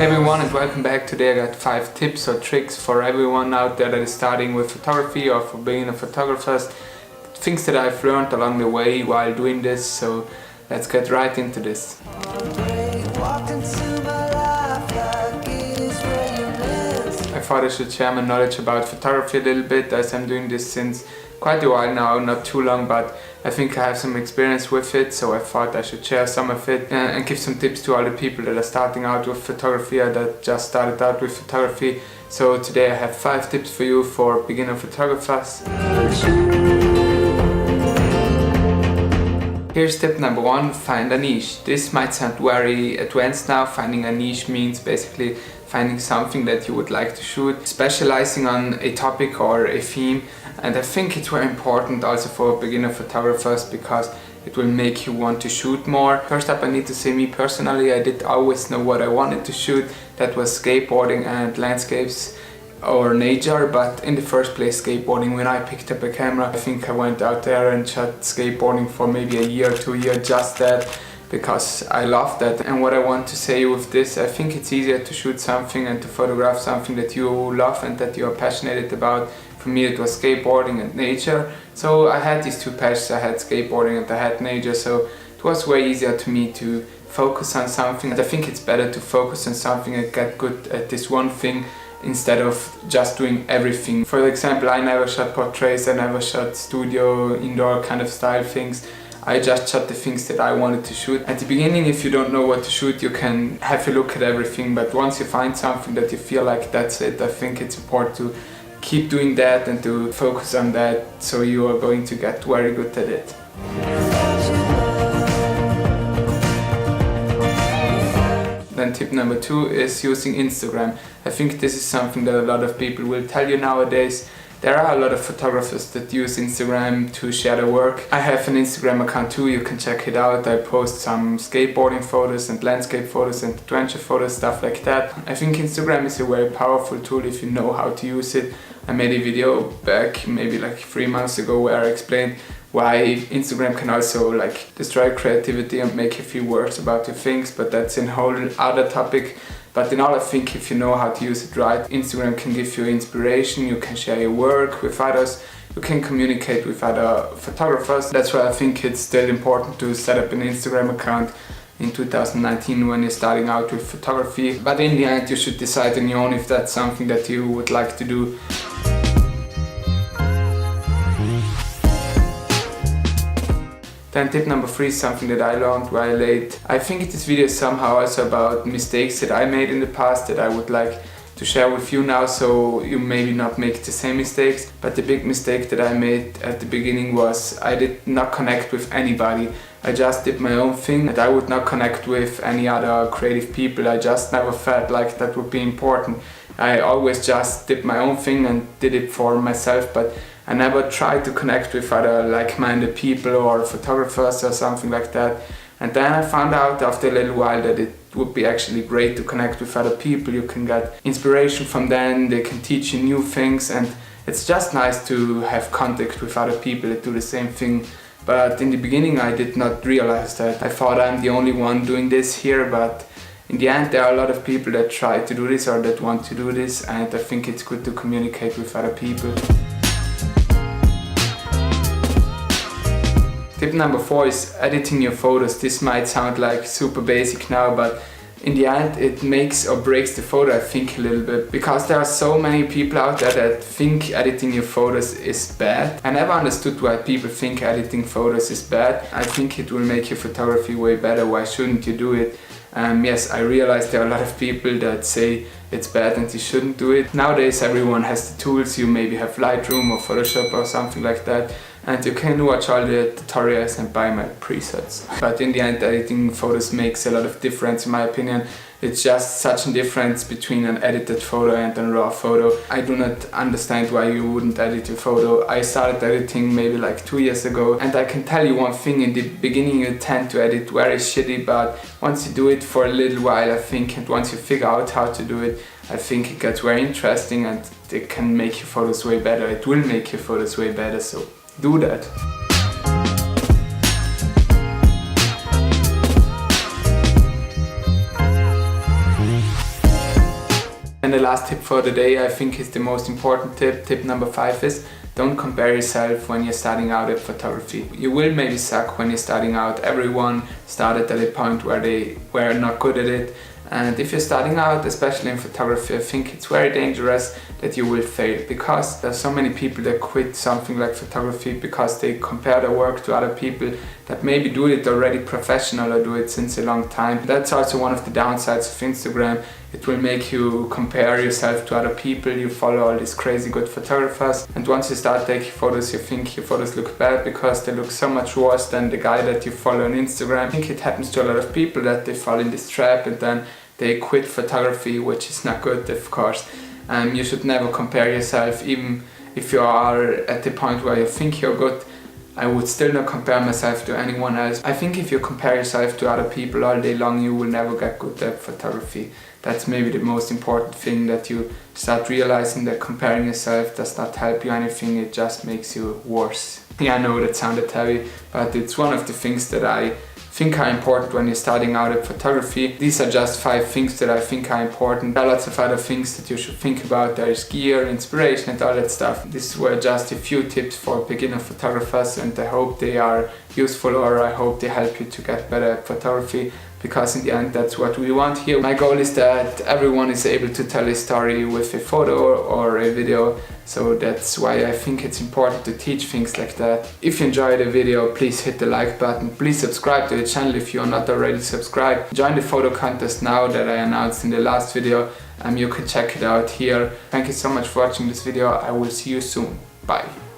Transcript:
Hey everyone, and welcome back. Today I got 5 tips or tricks for everyone out there that is starting with photography or for beginner photographers. Things that I've learned along the way while doing this, so let's get right into this. I thought I should share my knowledge about photography a little bit, as I'm doing this since quite a while now, not too long, but I think I have some experience with it, so I thought I should share some of it and give some tips to other people that are starting out with photography or that just started out with photography. So today I have 5 tips for you for beginner photographers. Here's tip number 1, find a niche. This might sound very advanced now. Finding a niche means basically finding something that you would like to shoot, specializing on a topic or a theme, and I think it's very important also for beginner photographers because it will make you want to shoot more. First up, I need to say me personally, I did always know what I wanted to shoot. That was skateboarding and landscapes or nature, but in the first place skateboarding. When I picked up a camera, I think I went out there and shot skateboarding for maybe a year or 2 years, just that, because I love that. And what I want to say with this, I think it's easier to shoot something and to photograph something that you love and that you are passionate about. For me it was skateboarding and nature, so I had these 2 passions. I had skateboarding and I had nature, so it was way easier to me to focus on something. And I think it's better to focus on something and get good at this one thing instead of just doing everything. For example, I never shot portraits, I never shot studio, indoor kind of style things. I just shot the things that I wanted to shoot. At the beginning, if you don't know what to shoot, you can have a look at everything, but once you find something that you feel like that's it, I think it's important to keep doing that and to focus on that, so you are going to get very good at it. Then tip number 2 is using Instagram. I think this is something that a lot of people will tell you nowadays. There are a lot of photographers that use Instagram to share their work. I have an Instagram account too, you can check it out. I post some skateboarding photos and landscape photos and adventure photos, stuff like that. I think Instagram is a very powerful tool if you know how to use it. I made a video back maybe like 3 months ago where I explained why Instagram can also like destroy creativity and make you feel worse about your things, but that's a whole other topic. But in all, I think if you know how to use it right, Instagram can give you inspiration, you can share your work with others, you can communicate with other photographers. That's why I think it's still important to set up an Instagram account in 2019 when you're starting out with photography. But in the end, you should decide on your own if that's something that you would like to do. Then tip number 3 is something that I learned very late. I think this video is somehow also about mistakes that I made in the past that I would like to share with you now, so you maybe not make the same mistakes. But the big mistake that I made at the beginning was I did not connect with anybody. I just did my own thing and I would not connect with any other creative people. I just never felt like that would be important. I always just did my own thing and did it for myself, but I never tried to connect with other like-minded people or photographers or something like that. And then I found out after a little while that it would be actually great to connect with other people. You can get inspiration from them, they can teach you new things, and it's just nice to have contact with other people that do the same thing. But in the beginning I did not realize that. I thought I'm the only one doing this here, but in the end there are a lot of people that try to do this or that want to do this, and I think it's good to communicate with other people. Tip number 4 is editing your photos. This might sound like super basic now, but in the end it makes or breaks the photo, I think, a little bit, because there are so many people out there that think editing your photos is bad. I never understood why people think editing photos is bad. I think it will make your photography way better. Why shouldn't you do it? Yes, I realize there are a lot of people that say it's bad and you shouldn't do it. Nowadays everyone has the tools. You maybe have Lightroom or Photoshop or something like that, and you can watch all the tutorials and buy my presets. But in the end, editing photos makes a lot of difference in my opinion. It's just such a difference between an edited photo and a raw photo. I do not understand why you wouldn't edit your photo. I started editing maybe like 2 years ago, and I can tell you one thing: in the beginning you tend to edit very shitty, but once you do it for a little while, I think, and once you figure out how to do it, I think it gets very interesting and it can make your photos way better. It will make your photos way better, so do that. And the last tip for the day, I think, is the most important tip. Tip number 5 is don't compare yourself when you're starting out at photography. You will maybe suck when you're starting out. Everyone started at a point where they were not good at it. And if you're starting out, especially in photography, I think it's very dangerous that you will fail, because there's so many people that quit something like photography because they compare their work to other people that maybe do it already professional or do it since a long time. That's also one of the downsides of Instagram. It will make you compare yourself to other people. You follow all these crazy good photographers, and once you start taking photos, you think your photos look bad because they look so much worse than the guy that you follow on Instagram. I think it happens to a lot of people that they fall in this trap and then they quit photography, which is not good, of course. You should never compare yourself. Even if you are at the point where you think you're good, I would still not compare myself to anyone else. I think if you compare yourself to other people all day long, you will never get good at photography. That's maybe the most important thing, that you start realizing that comparing yourself does not help you anything, it just makes you worse. Yeah, I know that sounded heavy, but it's one of the things that I think are important when you're starting out at photography. These are just 5 things that I think are important. There are lots of other things that you should think about. There is gear, inspiration and all that stuff. These were just a few tips for beginner photographers, and I hope they are useful, or I hope they help you to get better at photography, because in the end that's what we want here. My goal is that everyone is able to tell a story with a photo or a video, so that's why I think it's important to teach things like that. If you enjoyed the video, please hit the like button. Please subscribe to the channel if you are not already subscribed. Join the photo contest now that I announced in the last video. You can check it out here. Thank you so much for watching this video. I will see you soon. Bye.